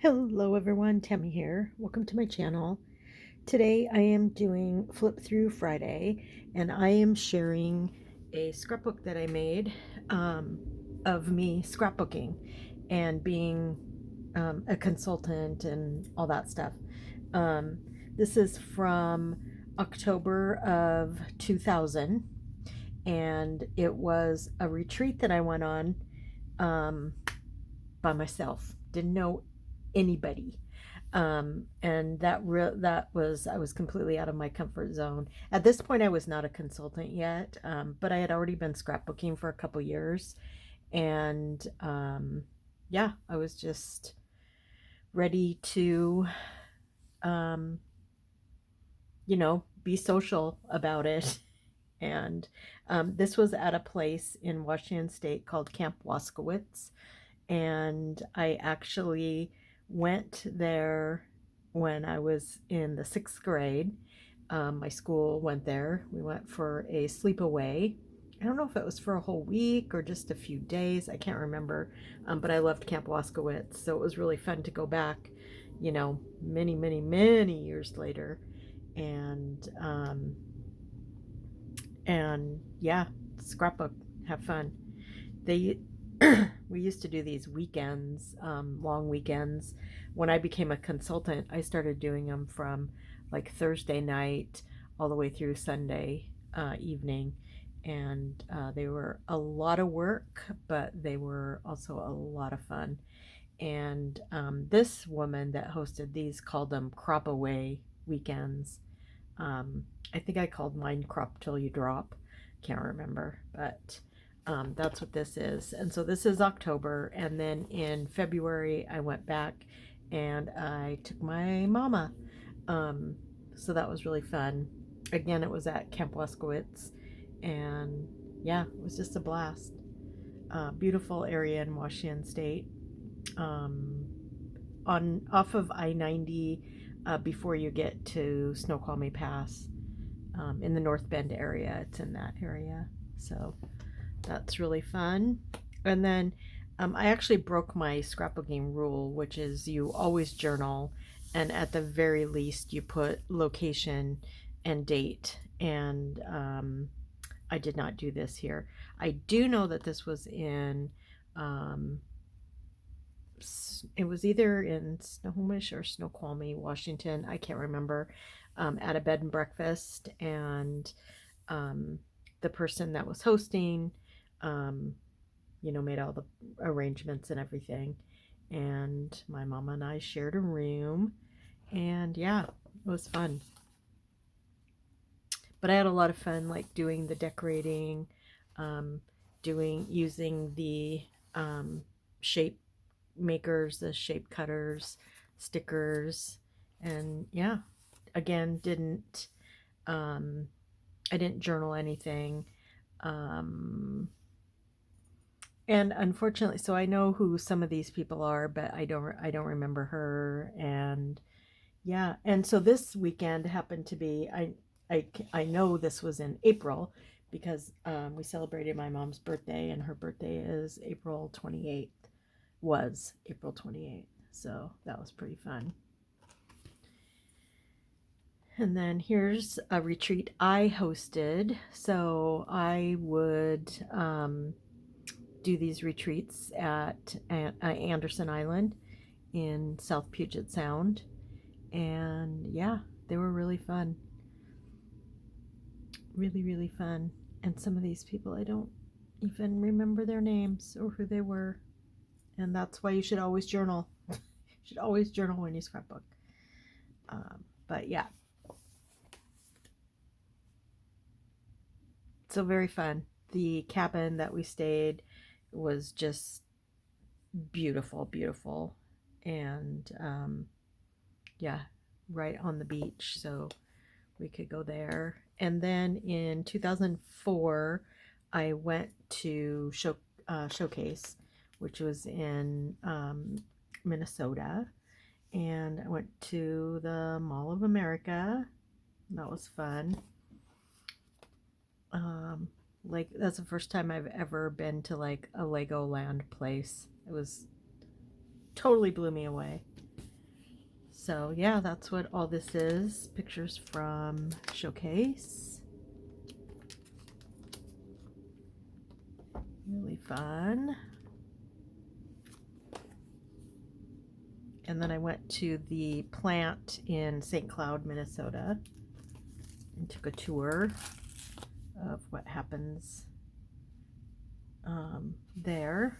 Hello everyone, Tammy here. Welcome to my channel. Today I am doing Flip Through Friday and I am sharing a scrapbook that I made of me scrapbooking and being a consultant and all that stuff. Um, this is from October of 2000 and it was a retreat that I went on um, by myself. Didn't know anybody. And that was I was completely out of my comfort zone. At this point, I was not a consultant yet, but I had already been scrapbooking for a couple years, and yeah, I was just ready to, um, be social about it. And this was at a place in Washington State called Camp Waskowitz, and I actually went there when I was in the 6th grade. My school went there. We went for a sleepaway. I don't know if it was for a whole week or just a few days. I can't remember. But I loved Camp Waskowitz, so it was really fun to go back, many, many, many years later. And yeah, scrapbook, have fun. They we used to do these weekends, long weekends. When I became a consultant, I started doing them from like Thursday night all the way through Sunday evening. And they were a lot of work, but they were also a lot of fun. And this woman that hosted these called them crop away weekends. I think I called mine crop till you drop. Can't remember, but that's what this is. And so this is October, and then in February I went back and I took my mama. Um, so that was really fun. Again, it was at Camp Weskowitz, and yeah, it was just a blast. Beautiful area in Washington State. Um, on off of I-90 before you get to Snoqualmie Pass, in the North Bend area. It's in that area. So that's really fun. And then I actually broke my scrapbooking rule, which is you always journal, and at the very least, you put location and date. And I did not do this here. I do know that this was in. It was either in Snohomish or Snoqualmie, Washington. I can't remember. At a bed and breakfast, and um, the person that was hosting, um, made all the arrangements and everything. And my mama and I shared a room, and yeah, it was fun. But I had a lot of fun, like doing the decorating, um, using the shape makers, the shape cutters, stickers, and yeah, again, um, I didn't journal anything. Um, and unfortunately, so I know who some of these people are, but I don't remember her. And yeah, and so this weekend happened to be, I know this was in April because we celebrated my mom's birthday, and her birthday is April 28th, was April 28th. So that was pretty fun. And then here's a retreat I hosted. So I would do these retreats at Anderson Island in South Puget Sound. And yeah, they were really fun. Really, really fun. And some of these people, I don't even remember their names or who they were. And that's why you should always journal. You should always journal when you scrapbook. But yeah, so very fun. The cabin that we stayed was just beautiful, beautiful. And yeah, right on the beach. So we could go there. And then in 2004, I went to Showcase, which was in Minnesota. And I went to the Mall of America. That was fun. Like, that's the first time I've ever been to like a Legoland place. It was totally blew me away. So yeah, that's what all this is. Pictures from Showcase. Really fun. And then I went to the plant in St. Cloud, Minnesota, and took a tour of what happens there.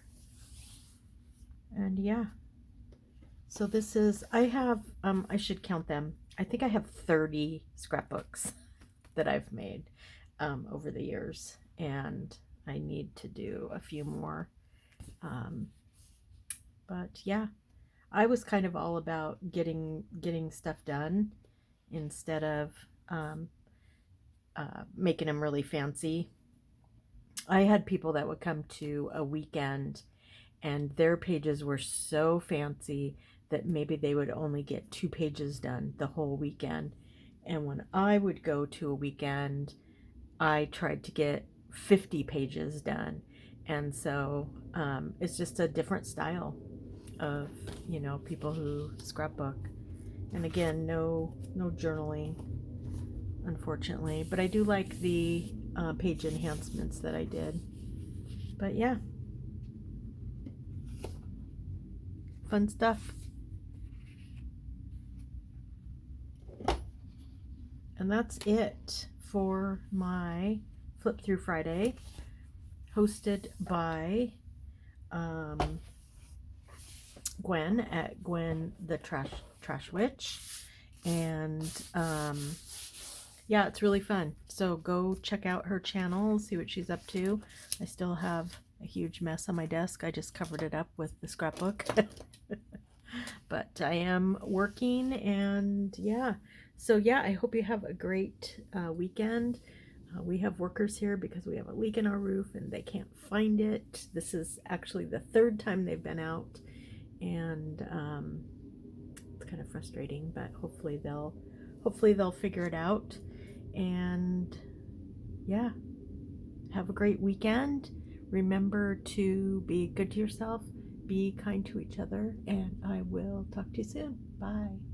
And yeah, so this is, I have, I should count them. I think I have 30 scrapbooks that I've made over the years, and I need to do a few more. But yeah, I was kind of all about getting stuff done instead of making them really fancy. I had people that would come to a weekend and their pages were so fancy that maybe they would only get 2 pages done the whole weekend. And when I would go to a weekend, I tried to get 50 pages done. And so it's just a different style of, you know, people who scrapbook. And again, no journaling, unfortunately, but I do like the page enhancements that I did. But yeah, fun stuff. And that's it for my Flip Through Friday, hosted by Gwen at Gwen the Trash Witch. And yeah, it's really fun. So go check out her channel, see what she's up to. I still have a huge mess on my desk. I just covered it up with the scrapbook. But I am working, and yeah. So yeah, I hope you have a great weekend. We have workers here because we have a leak in our roof and they can't find it. This is actually the 3rd time they've been out, and it's kind of frustrating, but hopefully they'll figure it out. And yeah, have a great weekend. Remember to be good to yourself, be kind to each other, and I will talk to you soon. Bye.